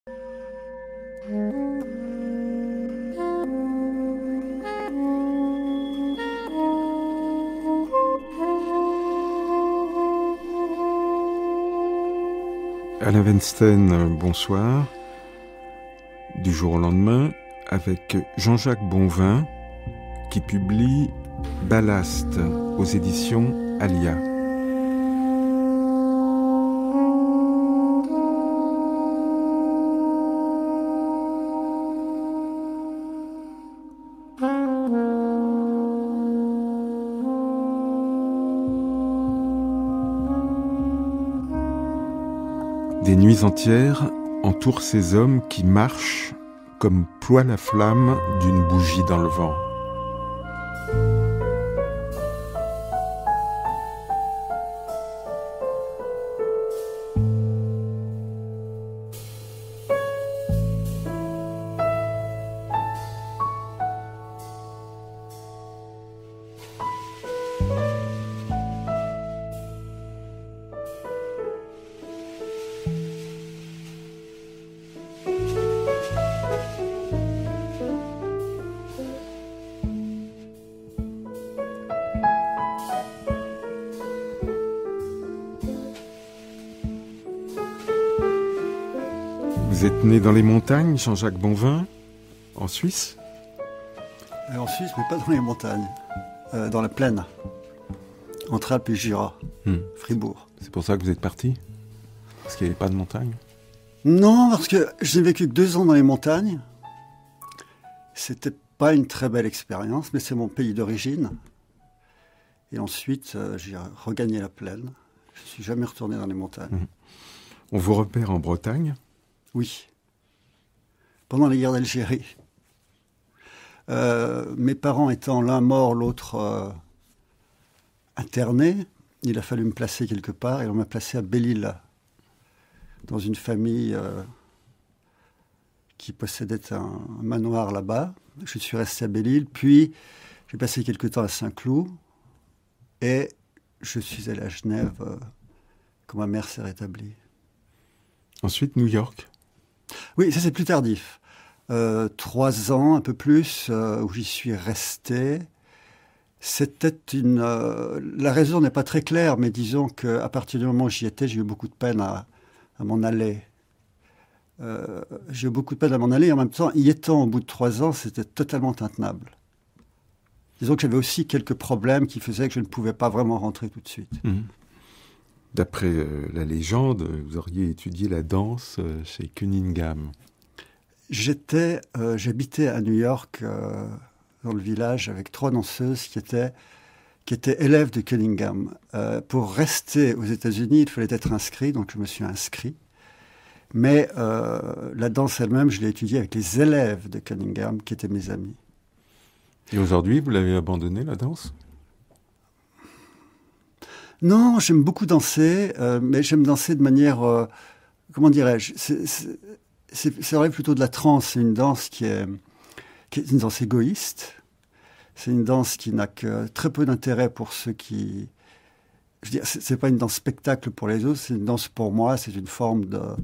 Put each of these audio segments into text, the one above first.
Alain Weinstein, bonsoir. Du jour au lendemain, avec Jean-Jacques Bonvin, qui publie Ballast aux éditions Alia. Des nuits entières entourent ces hommes qui marchent comme ploie la flamme d'une bougie dans le vent. Vous êtes né dans les montagnes, Jean-Jacques Bonvin, en Suisse? En Suisse, mais pas dans les montagnes, dans la plaine, entre Alpes et Jura, Fribourg. C'est pour ça que vous êtes parti? Parce qu'il n'y avait pas de montagne? Non, parce que j'ai vécu que 2 ans dans les montagnes. C'était pas une très belle expérience, mais c'est mon pays d'origine. Et ensuite, j'ai regagné la plaine. Je ne suis jamais retourné dans les montagnes. On vous repère en Bretagne? Oui. Pendant la guerre d'Algérie. Mes parents étant l'un mort, l'autre interné, il a fallu me placer quelque part et on m'a placé à Belle-Île, dans une famille qui possédait un manoir là-bas. Je suis resté à Belle-Île, puis j'ai passé quelque temps à Saint-Cloud et je suis allé à Genève quand ma mère s'est rétablie. Ensuite, New York? Oui, ça c'est plus tardif. 3 ans, un peu plus, où j'y suis resté. C'était la raison n'est pas très claire, mais disons qu'à partir du moment où j'y étais, j'ai eu beaucoup de peine à m'en aller. J'ai eu beaucoup de peine à m'en aller, et en même temps, y étant au bout de 3 ans, c'était totalement intenable. Disons que j'avais aussi quelques problèmes qui faisaient que je ne pouvais pas vraiment rentrer tout de suite. D'après la légende, vous auriez étudié la danse chez Cunningham. J'habitais à New York, dans le village, avec 3 danseuses qui étaient élèves de Cunningham. Pour rester aux États-Unis, il fallait être inscrit, donc je me suis inscrit. Mais la danse elle-même, je l'ai étudiée avec les élèves de Cunningham, qui étaient mes amis. Et aujourd'hui, vous l'avez abandonné, la danse? Non, j'aime beaucoup danser, mais j'aime danser de manière... comment dirais-je? C'est vrai plutôt de la trance. C'est une danse qui est une danse égoïste. C'est une danse qui n'a que très peu d'intérêt pour ceux qui... Je veux dire, c'est pas une danse spectacle pour les autres, c'est une danse pour moi, c'est une forme de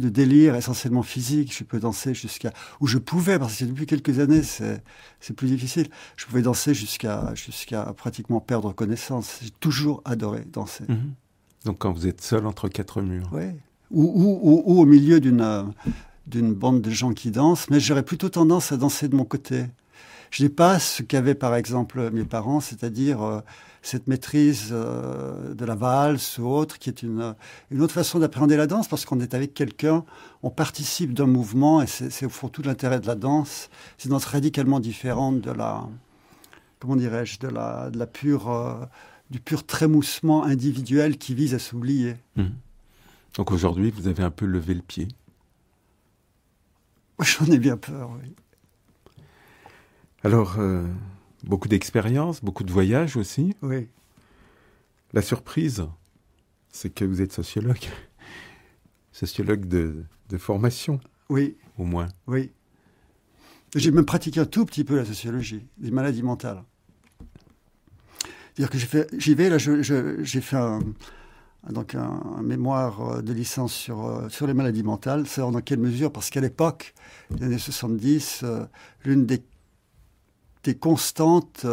délire essentiellement physique. Je peux danser où je pouvais, parce que depuis quelques années, c'est plus difficile. Je pouvais danser jusqu'à pratiquement perdre connaissance. J'ai toujours adoré danser. Donc quand vous êtes seul entre 4 murs. Oui. Ou au milieu d'une bande de gens qui dansent, mais j'aurais plutôt tendance à danser de mon côté. Je n'ai pas ce qu'avaient par exemple mes parents, c'est-à-dire cette maîtrise de la valse ou autre, qui est une autre façon d'appréhender la danse, parce qu'on est avec quelqu'un, on participe d'un mouvement, et c'est au fond tout l'intérêt de la danse. C'est une danse radicalement différente de la, comment dirais-je, de la pure, du pur trémoussement individuel qui vise à s'oublier. Donc aujourd'hui, vous avez un peu levé le pied. J'en ai bien peur, oui. Alors, beaucoup d'expériences, beaucoup de voyages aussi. Oui. La surprise, c'est que vous êtes sociologue. Sociologue de formation. Oui. Au moins. Oui. J'ai même pratiqué un tout petit peu la sociologie, des maladies mentales. C'est-à-dire que j'y vais, là, j'ai fait donc un mémoire de licence sur les maladies mentales. Savoir dans quelle mesure, parce qu'à l'époque, les années 70, l'une des constantes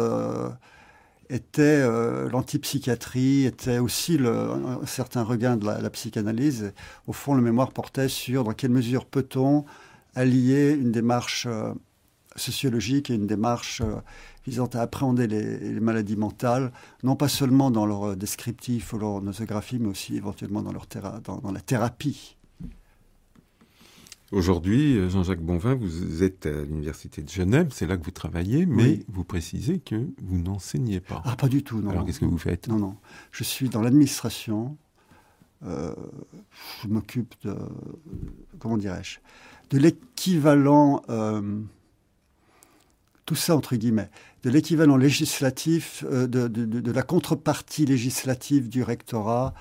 était l'antipsychiatrie, était aussi un certain regain de la psychanalyse. Au fond, le mémoire portait sur dans quelle mesure peut-on allier une démarche sociologique et une démarche visant à appréhender les maladies mentales, non pas seulement dans leur descriptif ou leur nosographie, mais aussi éventuellement dans la thérapie. Aujourd'hui, Jean-Jacques Bonvin, vous êtes à l'Université de Genève, c'est là que vous travaillez, mais oui. Vous précisez que vous n'enseignez pas. Ah, pas du tout, non. Alors, qu'est-ce que vous faites? Non. Je suis dans l'administration. Je m'occupe de... Comment dirais-je? De l'équivalent... tout ça entre guillemets, de l'équivalent législatif, de la contrepartie législative du rectorat,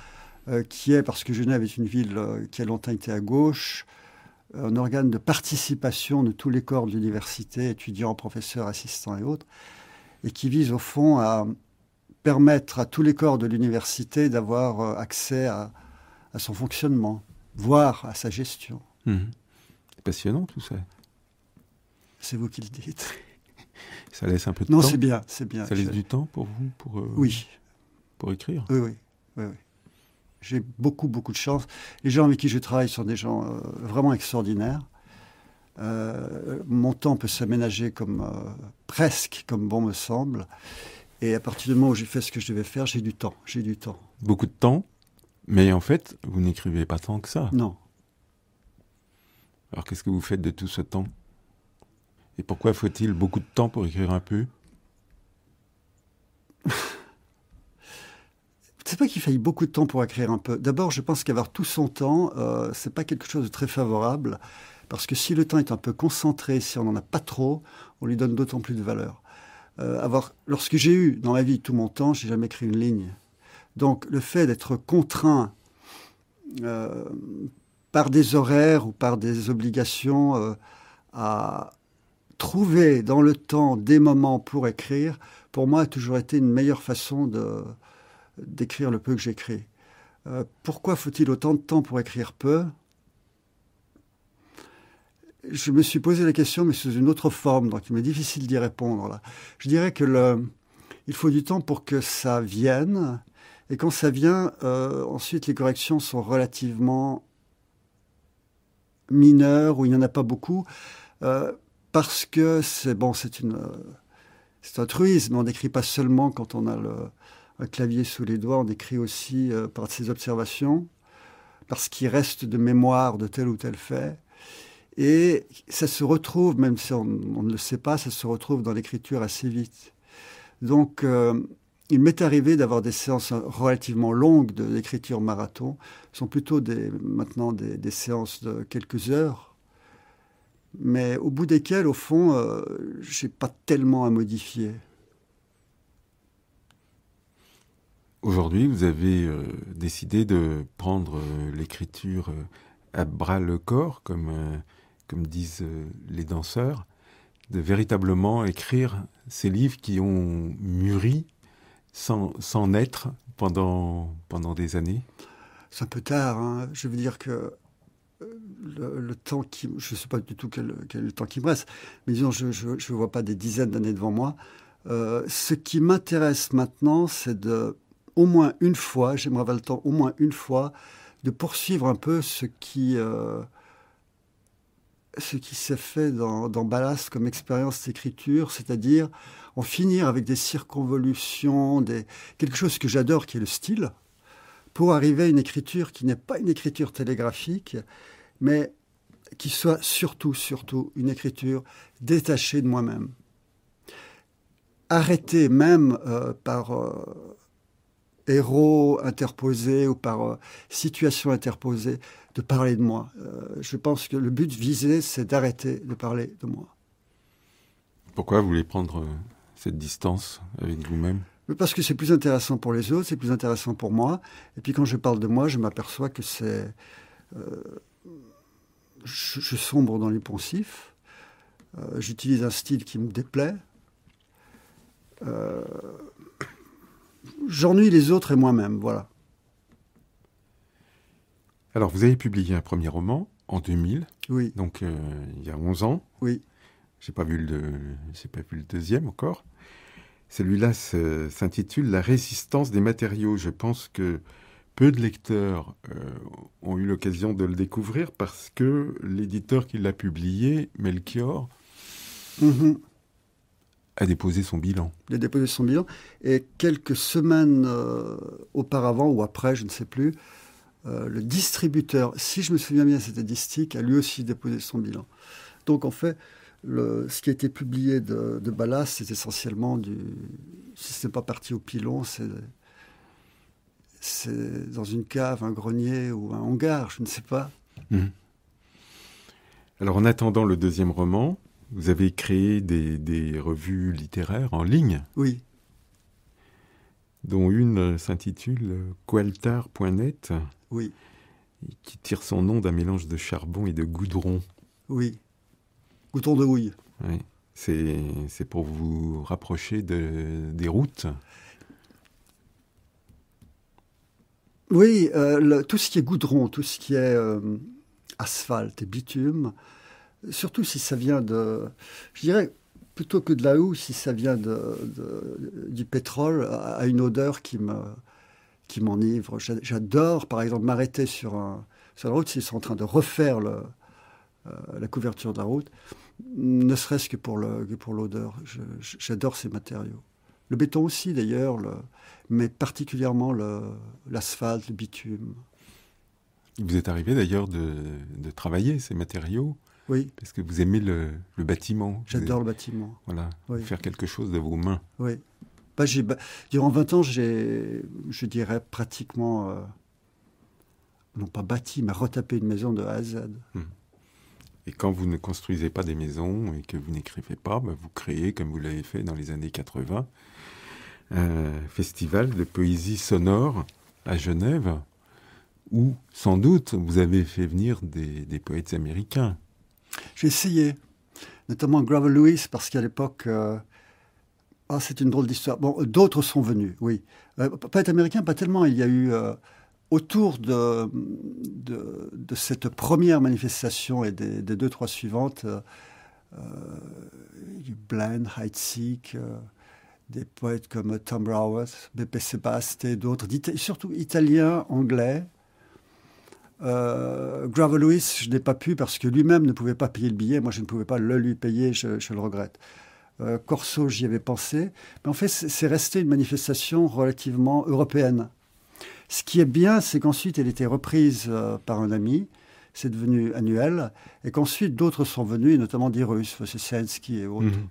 qui est, parce que Genève est une ville qui a longtemps été à gauche, un organe de participation de tous les corps de l'université, étudiants, professeurs, assistants et autres, et qui vise au fond à permettre à tous les corps de l'université d'avoir accès à son fonctionnement, voire à sa gestion. C'est passionnant tout ça. C'est vous qui le dites. Ça laisse un peu de temps. Non, c'est bien. Ça laisse du temps pour vous oui. Pour écrire. Oui. J'ai beaucoup de chance. Les gens avec qui je travaille sont des gens vraiment extraordinaires. Mon temps peut s'aménager presque comme bon me semble. Et à partir du moment où j'ai fait ce que je devais faire, j'ai du temps. Beaucoup de temps, mais en fait, vous n'écrivez pas tant que ça. Non. Alors qu'est-ce que vous faites de tout ce temps? Et pourquoi faut-il beaucoup de temps pour écrire un peu? C'est pas qu'il faille beaucoup de temps pour écrire un peu. D'abord, je pense qu'avoir tout son temps, c'est pas quelque chose de très favorable, parce que si le temps est un peu concentré, si on n'en a pas trop, on lui donne d'autant plus de valeur. Lorsque j'ai eu dans ma vie tout mon temps, j'ai jamais écrit une ligne. Donc, le fait d'être contraint par des horaires ou par des obligations à trouver dans le temps des moments pour écrire, pour moi, a toujours été une meilleure façon d'écrire le peu que j'écris. Pourquoi faut-il autant de temps pour écrire peu? Je me suis posé la question, mais sous une autre forme, donc il m'est difficile d'y répondre. Là. Je dirais que il faut du temps pour que ça vienne, et quand ça vient, ensuite les corrections sont relativement mineures, ou il n'y en a pas beaucoup, parce que c'est un truisme, on n'écrit pas seulement quand on a un clavier sous les doigts, on écrit aussi par ses observations, parce qu'il reste de mémoire de tel ou tel fait. Et ça se retrouve, même si on ne le sait pas, ça se retrouve dans l'écriture assez vite. Donc, il m'est arrivé d'avoir des séances relativement longues d'écriture marathon. Ce sont plutôt maintenant des séances de quelques heures, mais au bout desquelles, au fond, je n'ai pas tellement à modifier. Aujourd'hui, vous avez décidé de prendre l'écriture à bras-le-corps, comme disent les danseurs, de véritablement écrire ces livres qui ont mûri sans naître pendant des années. C'est un peu tard, hein. Je veux dire que le temps je ne sais pas du tout quel est le temps qui me reste, mais disons, je ne vois pas des dizaines d'années devant moi. Ce qui m'intéresse maintenant, c'est au moins une fois, j'aimerais avoir le temps au moins une fois, de poursuivre un peu ce qui s'est fait dans Ballast comme expérience d'écriture, c'est-à-dire en finir avec des circonvolutions, quelque chose que j'adore, qui est le style, pour arriver à une écriture qui n'est pas une écriture télégraphique, mais qui soit surtout une écriture détachée de moi-même. Arrêtée même par héros interposés ou par situation interposée, de parler de moi. Je pense que le but visé, c'est d'arrêter de parler de moi. Pourquoi vous voulez prendre cette distance avec vous-même? Parce que c'est plus intéressant pour les autres, c'est plus intéressant pour moi. Et puis quand je parle de moi, je m'aperçois que je sombre dans les poncifs. J'utilise un style qui me déplaît. J'ennuie les autres et moi-même, voilà. Alors, vous avez publié un premier roman en 2000, Oui, donc il y a 11 ans. oui. J'ai pas vu le deuxième encore. Celui-là s'intitule La résistance des matériaux. Je pense que peu de lecteurs ont eu l'occasion de le découvrir parce que l'éditeur qui l'a publié, Melchior, Mhm. a déposé son bilan. Il a déposé son bilan. Et quelques semaines auparavant ou après, je ne sais plus, le distributeur, si je me souviens bien, c'était Distic, a lui aussi déposé son bilan. Donc en fait, ce qui a été publié de Ballast, c'est essentiellement si ce n'est pas parti au pilon, c'est dans une cave, un grenier ou un hangar, je ne sais pas. Mmh. Alors en attendant le deuxième roman, vous avez créé des revues littéraires en ligne, Oui, dont une s'intitule Coaltar.net, oui, qui tire son nom d'un mélange de charbon et de goudron. oui. Gouton de houille. Ouais. C'est pour vous rapprocher des routes. Oui, tout ce qui est goudron, tout ce qui est asphalte et bitume, surtout si ça vient je dirais, plutôt que de la houe, si ça vient du pétrole, a une odeur qui m'enivre. J'adore, par exemple, m'arrêter sur la route s'ils sont en train de refaire la couverture de la route, ne serait-ce que pour l'odeur. J'adore ces matériaux. Le béton aussi, d'ailleurs, mais particulièrement l'asphalte, le bitume. Il vous est arrivé d'ailleurs de travailler ces matériaux, Oui, parce que vous aimez le bâtiment. j'adore le bâtiment. Voilà, Oui. faire quelque chose de vos mains. Oui. Durant 20 ans, je dirais pratiquement, non pas bâti, mais retapé une maison de A à Z. Et quand vous ne construisez pas des maisons et que vous n'écrivez pas, vous créez, comme vous l'avez fait dans les années 80, un festival de poésie sonore à Genève, où sans doute vous avez fait venir des poètes américains. J'ai essayé, notamment Grover Lewis, parce qu'à l'époque, c'est une drôle d'histoire. Bon, d'autres sont venus, oui. Poètes américains, pas tellement. Il y a eu, autour de cette première manifestation et des 2-3 suivantes, Bland, Heidsieck, des poètes comme Tom Browers, B.P. Sebast et d'autres, surtout italiens, anglais. Grover Lewis, je n'ai pas pu parce que lui-même ne pouvait pas payer le billet. Moi, je ne pouvais pas le lui payer, je le regrette. Corso, j'y avais pensé. Mais en fait, c'est resté une manifestation relativement européenne. Ce qui est bien, c'est qu'ensuite, elle était reprise par un ami. C'est devenu annuel. Et qu'ensuite, d'autres sont venus, et notamment des Russes, Wojciechowski et autres. Mmh.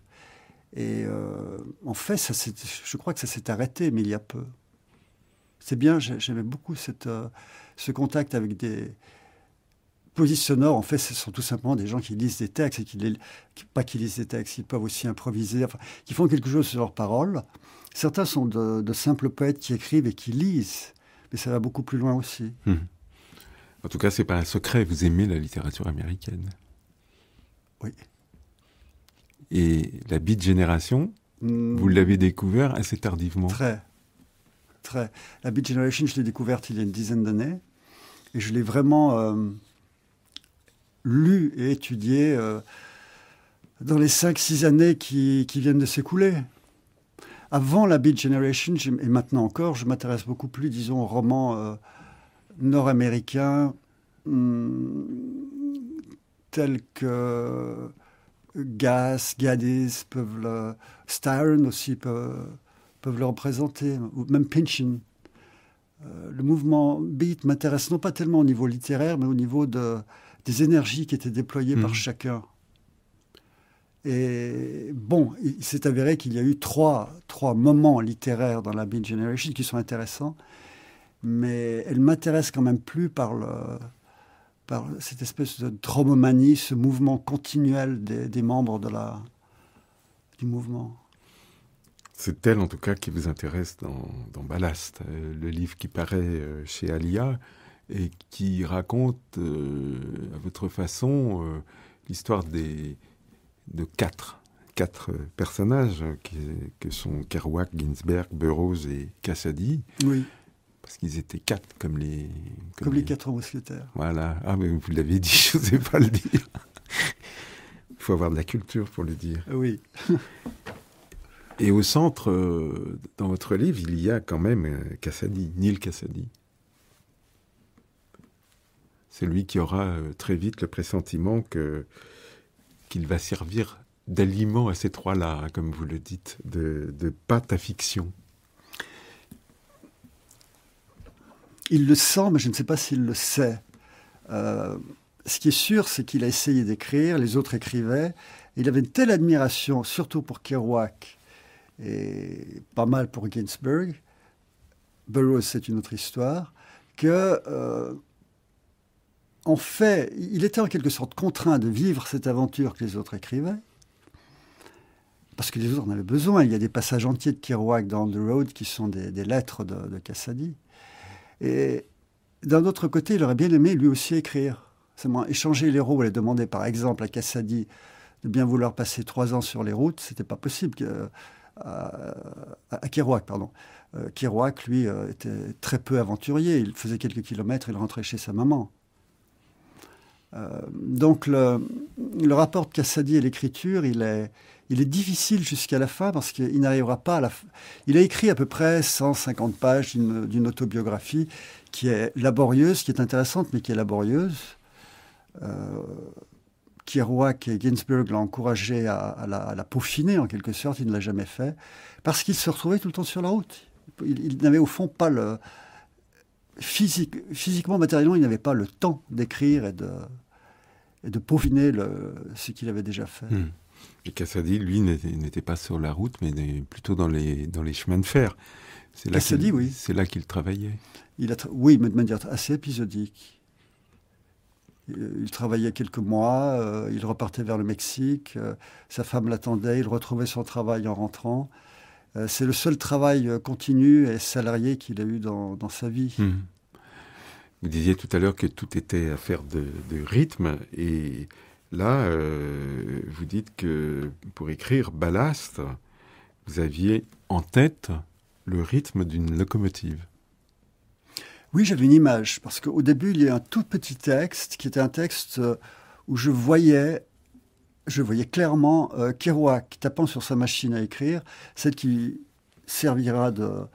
Et en fait, je crois que ça s'est arrêté, mais il y a peu. C'est bien, j'aimais beaucoup ce contact avec des poésies sonores. En fait, ce sont tout simplement des gens qui lisent des textes, et pas qui lisent des textes, ils peuvent aussi improviser, enfin, qui font quelque chose sur leurs paroles. Certains sont de simples poètes qui écrivent et qui lisent, mais ça va beaucoup plus loin aussi. En tout cas, c'est pas un secret, vous aimez la littérature américaine. Oui. Et la Beat Generation, vous l'avez découvert assez tardivement. Très. La Beat Generation, je l'ai découverte il y a une dizaine d'années. Et je l'ai vraiment lu et étudié dans les 5-6 années qui viennent de s'écouler. Avant la Beat Generation, et maintenant encore, je m'intéresse beaucoup plus, disons, aux romans nord-américains tels que Gaddis, Styron aussi peuvent le représenter, ou même Pynchon. Le mouvement beat m'intéresse non pas tellement au niveau littéraire, mais au niveau des énergies qui étaient déployées par chacun. Et bon, il s'est avéré qu'il y a eu trois moments littéraires dans la Beat Generation qui sont intéressants, mais elle m'intéresse quand même plus par cette espèce de dromomanie, ce mouvement continuel des membres du mouvement. C'est elle, en tout cas, qui vous intéresse dans Ballast, le livre qui paraît chez Alia et qui raconte, à votre façon, l'histoire de quatre personnages que sont Kerouac, Ginsberg, Burroughs et Cassady. Oui. Parce qu'ils étaient 4, comme les... Comme les 4 mousquetaires. Voilà. Ah, mais vous l'avez dit, je n'osais pas le dire. Il faut avoir de la culture pour le dire. Oui. Et au centre, dans votre livre, il y a quand même Cassady, Neal Cassady. C'est lui qui aura très vite le pressentiment qu'il va servir d'aliment à ces 3-là, hein, comme vous le dites, de pâte à fiction. Il le sent, mais je ne sais pas s'il le sait. Ce qui est sûr, c'est qu'il a essayé d'écrire, les autres écrivaient. Il avait une telle admiration, surtout pour Kerouac, et pas mal pour Ginsberg. Burroughs, c'est une autre histoire, que, en fait, il était en quelque sorte contraint de vivre cette aventure que les autres écrivaient, parce que les autres en avaient besoin. Il y a des passages entiers de Kerouac dans On the Road qui sont des lettres de Cassady. Et d'un autre côté, il aurait bien aimé lui aussi écrire. Seulement, échanger les rôles et demander par exemple à Cassady de bien vouloir passer 3 ans sur les routes, c'était pas possible. À Kerouac, pardon. Kerouac, lui, était très peu aventurier. Il faisait quelques kilomètres, il rentrait chez sa maman. Donc le rapport de Cassady et l'écriture, il est difficile jusqu'à la fin parce qu'il n'arrivera pas à la fin. Il a écrit à peu près 150 pages d'une autobiographie qui est laborieuse, qui est intéressante, mais qui est laborieuse. Kerouac et Ginsberg l'ont encouragé à la peaufiner, en quelque sorte. Il ne l'a jamais fait, parce qu'il se retrouvait tout le temps sur la route. Il n'avait au fond pas le... Physiquement, matériellement, il n'avait pas le temps d'écrire et de peaufiner ce qu'il avait déjà fait. Et Cassady, lui, n'était pas sur la route, mais plutôt dans les chemins de fer. Cassady, oui. C'est là qu'il travaillait. Oui, mais de manière assez épisodique. Il travaillait quelques mois, il repartait vers le Mexique, sa femme l'attendait, il retrouvait son travail en rentrant. C'est le seul travail continu et salarié qu'il a eu dans sa vie. Vous disiez tout à l'heure que tout était affaire de rythme, et là, vous dites que pour écrire Ballast, vous aviez en tête le rythme d'une locomotive. Oui, j'avais une image, parce qu'au début, il y a un tout petit texte, qui était un texte où je voyais clairement Kerouac tapant sur sa machine à écrire, celle qui servira de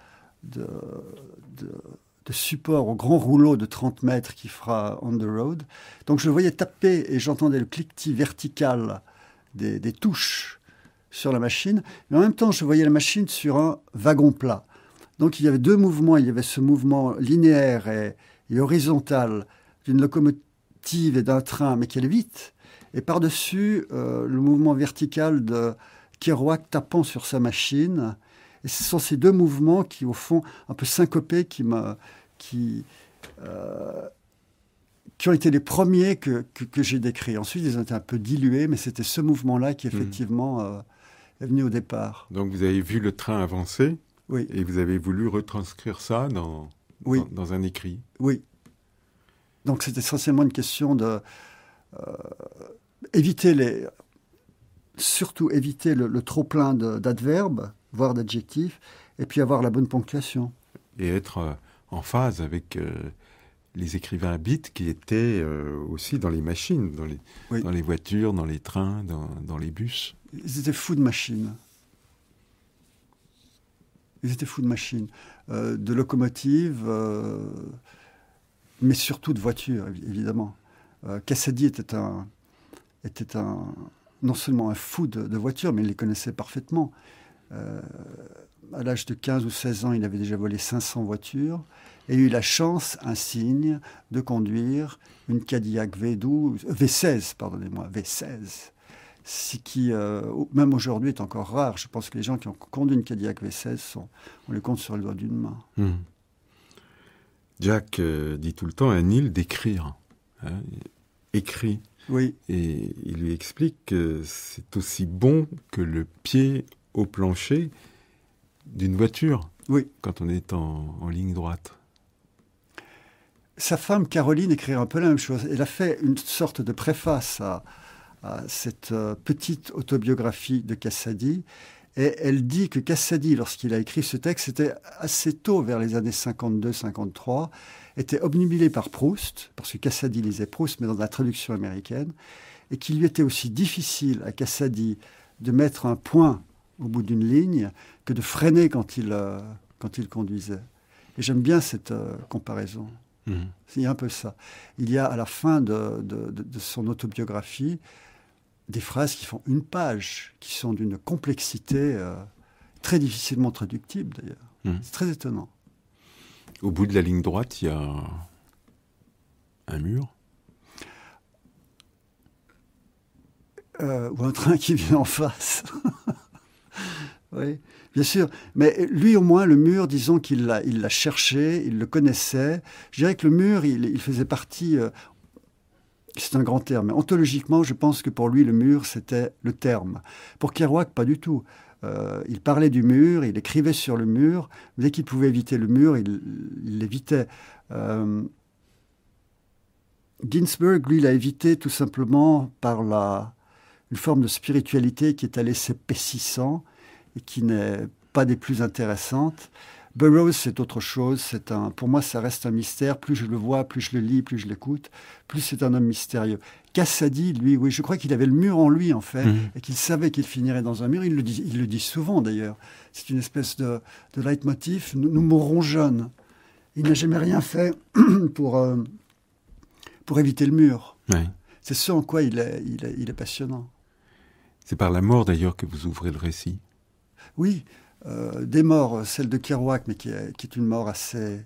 support au grand rouleau de 30 mètres qui fera On the Road. Donc je voyais taper et j'entendais le cliquetis vertical des touches sur la machine, mais en même temps, je voyais la machine sur un wagon plat. Donc il y avait 2 mouvements, il y avait ce mouvement linéaire et horizontal d'une locomotive et d'un train, mais qui allait vite, et par-dessus le mouvement vertical de Kerouac tapant sur sa machine. Et ce sont ces 2 mouvements qui, au fond, un peu syncopés, qui ont été les premiers que j'ai décrits. Ensuite, ils ont été un peu dilués, mais c'était ce mouvement-là qui, effectivement, est venu au départ. Donc vous avez vu le train avancer. Oui. Et vous avez voulu retranscrire ça dans un écrit. Oui. Donc c'est essentiellement une question de surtout éviter le trop-plein d'adverbes, voire d'adjectifs, et puis avoir la bonne ponctuation. Et être en phase avec les écrivains à beat qui étaient aussi dans les machines, dans les voitures, dans les trains, dans les bus. Ils étaient fous de machines. Ils étaient fous de machines, de locomotives, mais surtout de voitures, évidemment. Cassady était non seulement un fou de voitures, mais il les connaissait parfaitement. À l'âge de 15 ou 16 ans, il avait déjà volé 500 voitures et eu la chance, insigne, de conduire une Cadillac V16, pardonnez-moi, V16. Ce qui, même aujourd'hui, est encore rare. Je pense que les gens qui ont conduit une Cadillac V16, on les compte sur le doigt d'une main. Jack dit tout le temps à Neal d'écrire. Écrit. Oui. Et il lui explique que c'est aussi bon que le pied au plancher d'une voiture, quand on est en ligne droite. Sa femme, Caroline, écrira un peu la même chose. Elle a fait une sorte de préface à cette petite autobiographie de Cassady. Et elle dit que Cassady, lorsqu'il a écrit ce texte, c'était assez tôt, vers les années 52-53, était obnubilé par Proust, parce que Cassady lisait Proust, mais dans la traduction américaine, et qu'il lui était aussi difficile à Cassady de mettre un point au bout d'une ligne que de freiner quand il conduisait. Et j'aime bien cette comparaison. Il y a un peu ça. Il y a à la fin de son autobiographie des phrases qui font une page, qui sont d'une complexité très difficilement traductible d'ailleurs. C'est très étonnant. Au bout de la ligne droite, il y a un mur. Ou un train qui vient en face. Oui, bien sûr. Mais lui, au moins, le mur, disons qu'il l'a cherché, il le connaissait. Je dirais que le mur, il faisait partie... c'est un grand terme. Mais ontologiquement, je pense que pour lui, le mur, c'était le terme. Pour Kerouac, pas du tout. Il parlait du mur, il écrivait sur le mur. Dès qu'il pouvait éviter le mur, il l'évitait. Ginsberg, lui, l'a évité tout simplement par une forme de spiritualité qui est allée s'épaississant et qui n'est pas des plus intéressantes. Burroughs, c'est autre chose. Pour moi, ça reste un mystère. Plus je le vois, plus je le lis, plus je l'écoute, plus c'est un homme mystérieux. Cassady, lui, oui, je crois qu'il avait le mur en lui, en fait, et qu'il savait qu'il finirait dans un mur. Il le dit souvent, d'ailleurs. C'est une espèce de leitmotiv. Nous mourrons jeunes. Il n'a jamais rien fait pour éviter le mur. Ouais. C'est ce en quoi il est passionnant. C'est par la mort, d'ailleurs, que vous ouvrez le récit. Oui, des morts, celle de Kerouac, mais qui est une mort assez...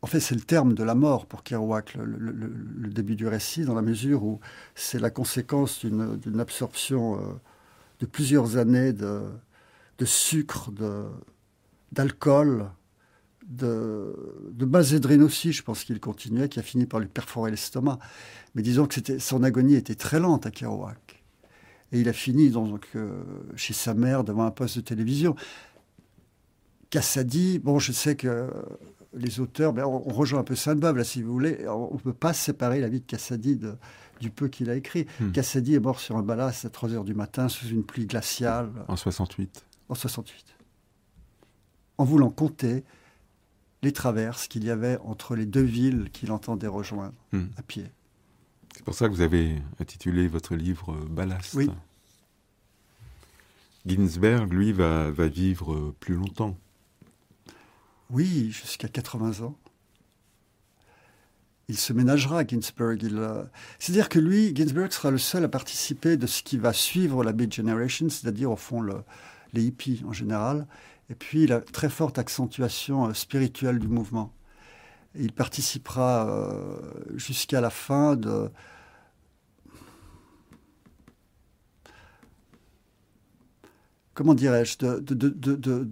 En fait, c'est le terme de la mort pour Kerouac, le début du récit, dans la mesure où c'est la conséquence d'une absorption de plusieurs années de sucre, d'alcool, de bazédrine aussi, je pense qu'il continuait, qui a fini par lui perforer l'estomac. Mais disons que son agonie était très lente à Kerouac. Et il a fini chez sa mère devant un poste de télévision. Cassady, bon, je sais que les auteurs, on rejoint un peu Sainte-Beuve, là, si vous voulez. On ne peut pas séparer la vie de Cassady du peu qu'il a écrit. Cassady est mort sur un ballast à 3 heures du matin, sous une pluie glaciale. En 68. En 68. En voulant compter les traverses qu'il y avait entre les deux villes qu'il entendait rejoindre à pied. C'est pour ça que vous avez intitulé votre livre « Ballast ». Oui. Ginsberg, lui, va vivre plus longtemps. Oui, jusqu'à 80 ans. Il se ménagera, Ginsberg. C'est-à-dire que lui, Ginsberg sera le seul à participer de ce qui va suivre la Beat Generation, c'est-à-dire, au fond, les hippies en général, et puis la très forte accentuation spirituelle du mouvement. Et il participera jusqu'à la fin de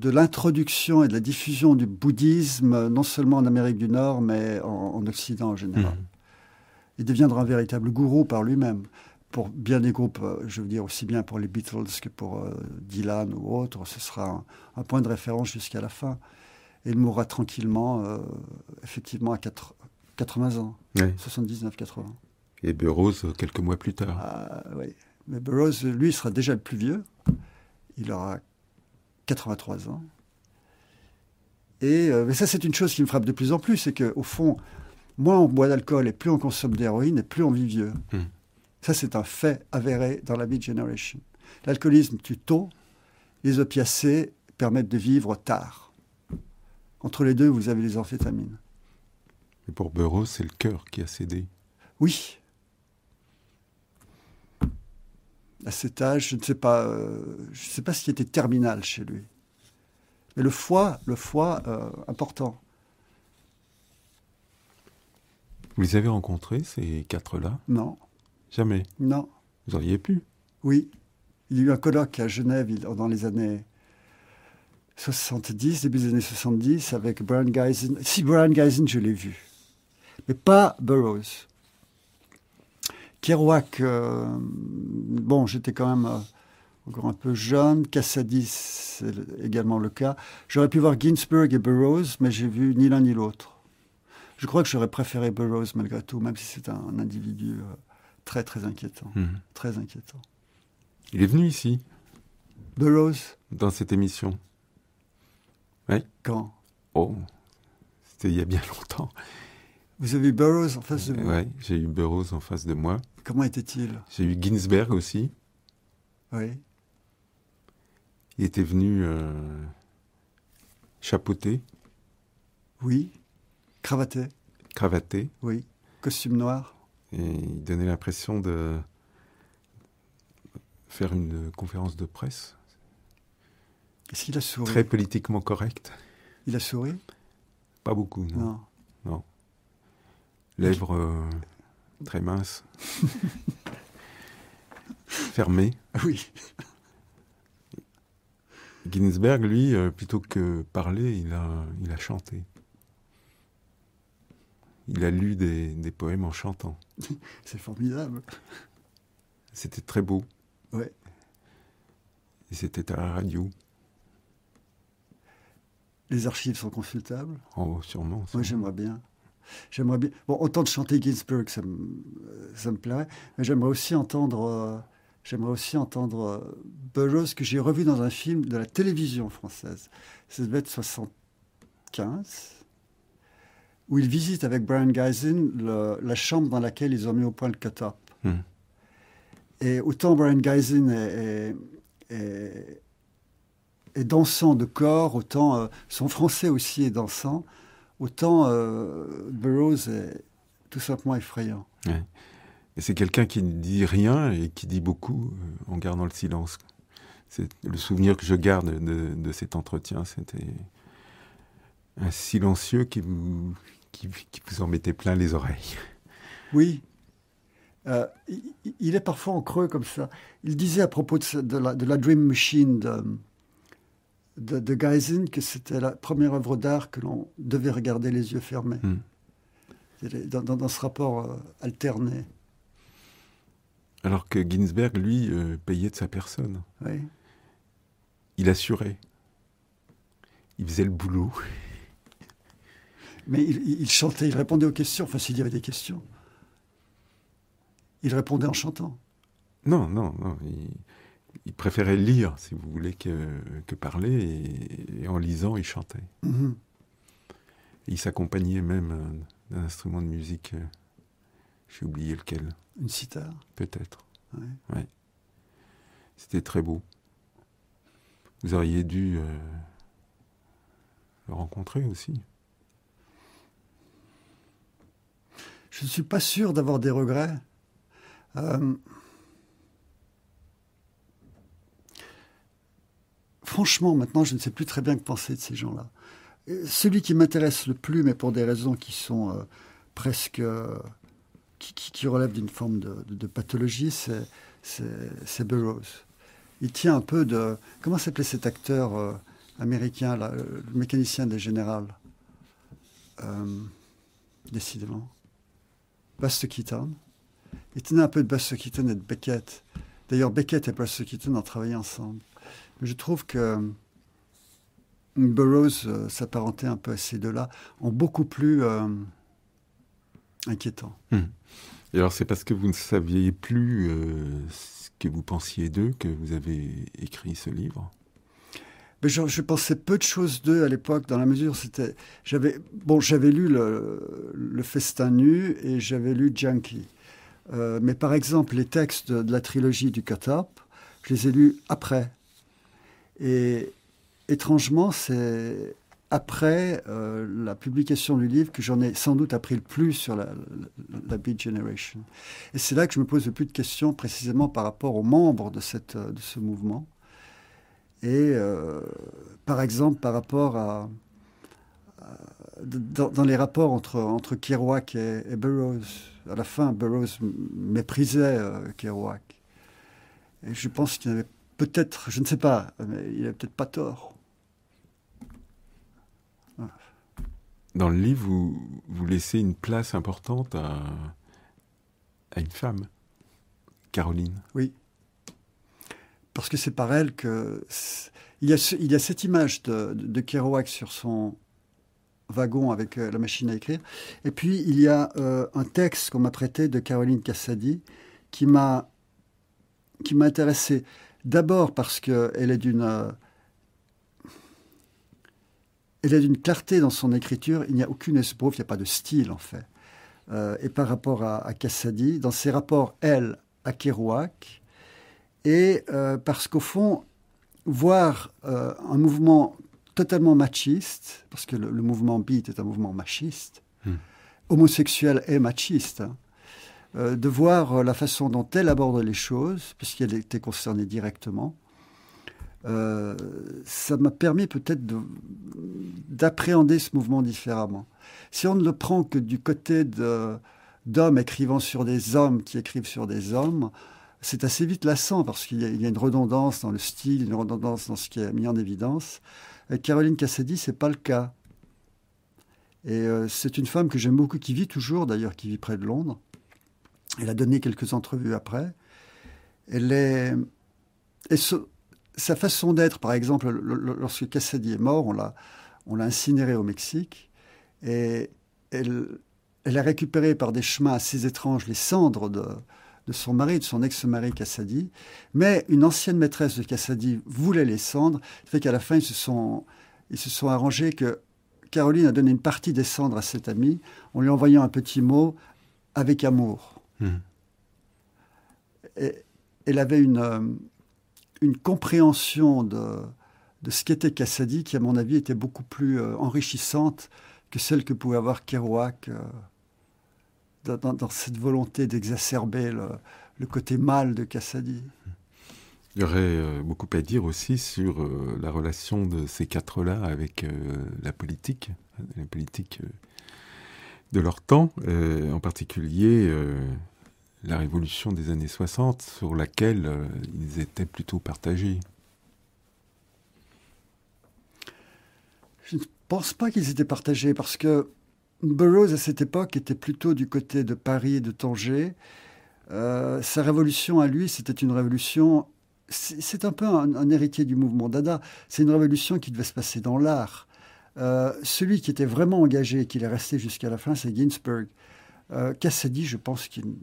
l'introduction et de la diffusion du bouddhisme, non seulement en Amérique du Nord, mais en Occident en général. Il deviendra un véritable gourou par lui-même. Pour bien des groupes, je veux dire aussi bien pour les Beatles que pour Dylan ou autres, ce sera un point de référence jusqu'à la fin. Et il mourra tranquillement, effectivement, à 80 ans, oui. 79-80. Et Burroughs, quelques mois plus tard. Oui, mais Burroughs, lui, sera déjà le plus vieux. Il aura 83 ans. Et mais ça, c'est une chose qui me frappe de plus en plus, c'est qu'au fond, moins on boit d'alcool et plus on consomme d'héroïne et plus on vit vieux. Ça, c'est un fait avéré dans la Beat Generation. L'alcoolisme tue tôt, les opiacés permettent de vivre tard. Entre les deux, vous avez les amphétamines. Et pour Burroughs, c'est le cœur qui a cédé. Oui. À cet âge, je ne sais pas ce qui était terminal chez lui. Mais le foie, important. Vous les avez rencontrés, ces 4-là? Non. Jamais? Non. Vous auriez pu? Oui. Il y a eu un colloque à Genève dans les années 70, début des années 70, avec Brian Geisen. Si, Brian Geisen, je l'ai vu. Mais pas Burroughs. Kerouac, j'étais quand même encore un peu jeune. Cassady, c'est également le cas. J'aurais pu voir Ginsberg et Burroughs, mais j'ai vu ni l'un ni l'autre. Je crois que j'aurais préféré Burroughs malgré tout, même si c'est un individu très, très inquiétant. Très inquiétant. Il est venu ici. Burroughs? Dans cette émission. Oui. Quand? Oh, c'était il y a bien longtemps. Vous avez eu Burroughs en face de vous? Oui, j'ai eu Burroughs en face de moi. Comment était-il? J'ai eu Ginsberg aussi. Oui. Il était venu chapeauté. Oui. Cravaté? Cravaté. Oui. Costume noir? Et il donnait l'impression de faire une conférence de presse. Est-ce qu'il a souri? Très politiquement correct. Il a souri? Pas beaucoup, non. Non. Non. Lèvres très minces. Fermées. Oui. Ginsberg, lui, plutôt que parler, il a chanté. Il a lu des poèmes en chantant. C'est formidable. C'était très beau. Ouais. Et c'était à la radio. Les archives sont consultables? Oh, sûrement. Moi, j'aimerais bien. J'aimerais bien. Bon, autant de chanter Ginsberg, ça me plairait, mais j'aimerais aussi entendre Burroughs, que j'ai revu dans un film de la télévision française. Ça devait être 75, où il visite avec Brian Geisen la chambre dans laquelle ils ont mis au point le cut-up. Et autant Brian Geisen est dansant de corps, autant son français aussi est dansant, autant Burroughs est tout simplement effrayant. Ouais. Et c'est quelqu'un qui ne dit rien et qui dit beaucoup en gardant le silence. C'est le souvenir que je garde de cet entretien, c'était un silencieux qui vous en mettait plein les oreilles. Oui. Il est parfois en creux comme ça. Il disait à propos de la Dream Machine de Geisen que c'était la première œuvre d'art que l'on devait regarder les yeux fermés. Dans ce rapport alterné. Alors que Ginsberg, lui, payait de sa personne. Oui. Il assurait. Il faisait le boulot. Mais il chantait, il répondait aux questions. Enfin, s'il y avait des questions. Il répondait en chantant. Non. Il préférait lire, si vous voulez, que parler. Et en lisant, il chantait. Mm-hmm. Et il s'accompagnait même d'un instrument de musique. J'ai oublié lequel. Une cithare? Peut-être. Ouais. C'était très beau. Vous auriez dû le rencontrer aussi. Je ne suis pas sûr d'avoir des regrets. Franchement, maintenant, je ne sais plus très bien que penser de ces gens-là. Celui qui m'intéresse le plus, mais pour des raisons qui sont presque... qui relèvent d'une forme de pathologie, c'est Burroughs. Il tient un peu de... Comment s'appelait cet acteur américain, là, le mécanicien des générales? Décidément. Buster Keaton. Il tenait un peu de Buster Keaton et de Beckett. D'ailleurs, Beckett et Buster Keaton ont travaillé ensemble. Mais je trouve que Burroughs s'apparentait un peu à ces deux-là, en beaucoup plus inquiétant. Et alors, c'est parce que vous ne saviez plus ce que vous pensiez d'eux que vous avez écrit ce livre? Mais je pensais peu de choses d'eux à l'époque, dans la mesure c'était... J'avais lu le Festin nu et j'avais lu Junkie. Mais par exemple, les textes de la trilogie du Cut-Up, je les ai lus après. Et étrangement, c'est après la publication du livre que j'en ai sans doute appris le plus sur la Beat Generation. Et c'est là que je me pose le plus de questions précisément par rapport aux membres de ce mouvement. Et par exemple, par rapport dans les rapports entre Kerouac et Burroughs. À la fin, Burroughs méprisait Kerouac. Et je pense qu'il avait peut-être, je ne sais pas, mais il n'avait peut-être pas tort. Voilà. Dans le livre, vous laissez une place importante à une femme, Caroline. Oui. Parce que c'est par elle que... Il y a cette image de Kerouac sur son wagon avec la machine à écrire. Et puis, il y a un texte qu'on m'a prêté de Caroline Cassady qui m'a intéressé. D'abord parce qu'elle est d'une clarté dans son écriture. Il n'y a aucune esbrouffe, il n'y a pas de style en fait. Et par rapport à Cassady, dans ses rapports, elle, à Kerouac, et parce qu'au fond, voir un mouvement totalement machiste, parce que le mouvement beat est un mouvement machiste, homosexuel et machiste, hein, de voir la façon dont elle aborde les choses, puisqu'elle était concernée directement, ça m'a permis peut-être d'appréhender ce mouvement différemment. Si on ne le prend que du côté d'hommes écrivant sur des hommes qui écrivent sur des hommes, c'est assez vite lassant parce qu'il y a une redondance dans le style, une redondance dans ce qui est mis en évidence. Avec Caroline Cassady, c'est pas le cas. Et c'est une femme que j'aime beaucoup, qui vit toujours d'ailleurs, qui vit près de Londres. Elle a donné quelques entrevues après. Sa façon d'être, par exemple, lorsque Cassady est mort, on l'a incinéré au Mexique. Et elle a récupéré par des chemins assez étranges les cendres de son mari, de son ex-mari Cassady. Mais une ancienne maîtresse de Cassady voulait les cendres. Ça fait qu'à la fin, ils se sont arrangés que Caroline a donné une partie des cendres à cet ami en lui envoyant un petit mot « avec amour ». Et elle avait une compréhension de ce qu'était Cassady qui, à mon avis, était beaucoup plus enrichissante que celle que pouvait avoir Kerouac dans cette volonté d'exacerber le côté mâle de Cassady. Il y aurait beaucoup à dire aussi sur la relation de ces quatre-là avec la politique de leur temps, en particulier la révolution des années 60, sur laquelle ils étaient plutôt partagés. Je ne pense pas qu'ils étaient partagés, parce que Burroughs, à cette époque, était plutôt du côté de Paris et de Tanger. Sa révolution à lui, c'était une révolution... C'est un peu un héritier du mouvement Dada. C'est une révolution qui devait se passer dans l'art. Celui qui était vraiment engagé et qui est resté jusqu'à la fin, c'est Ginsberg. Cassady, je pense qu'il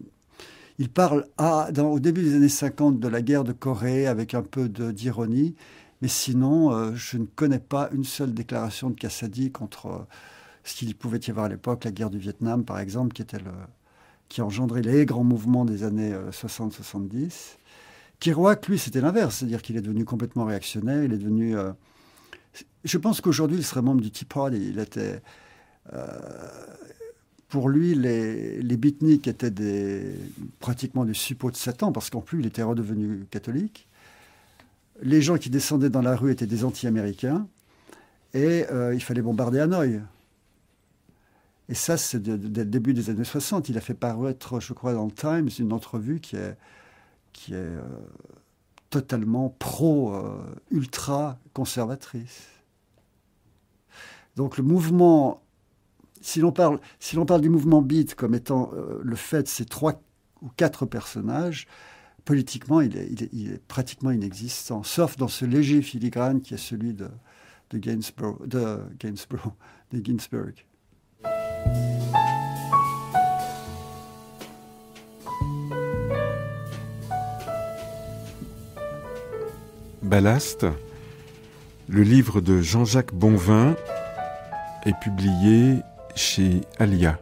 parle au début des années 50 de la guerre de Corée avec un peu d'ironie, mais sinon, je ne connais pas une seule déclaration de Cassady contre ce qu'il pouvait y avoir à l'époque, la guerre du Vietnam, par exemple, qui a engendré les grands mouvements des années 60-70. Kerouac, lui, c'était l'inverse, c'est-à-dire qu'il est devenu complètement réactionnaire, il est devenu... je pense qu'aujourd'hui, il serait membre du Tea Party. Il était... pour lui, les beatniks étaient pratiquement des suppôts de Satan, parce qu'en plus, il était redevenu catholique. Les gens qui descendaient dans la rue étaient des anti-américains, et il fallait bombarder Hanoï. Et ça, c'est dès le début des années 60. Il a fait paraître, je crois, dans le Times, une entrevue qui est totalement ultra-conservatrice. Donc le mouvement, si l'on parle du mouvement beat comme étant le fait de ces 3 ou 4 personnages, politiquement, il est pratiquement inexistant, sauf dans ce léger filigrane qui est celui de Ginsberg. Ballast, le livre de Jean-Jacques Bonvin, est publié chez Alia.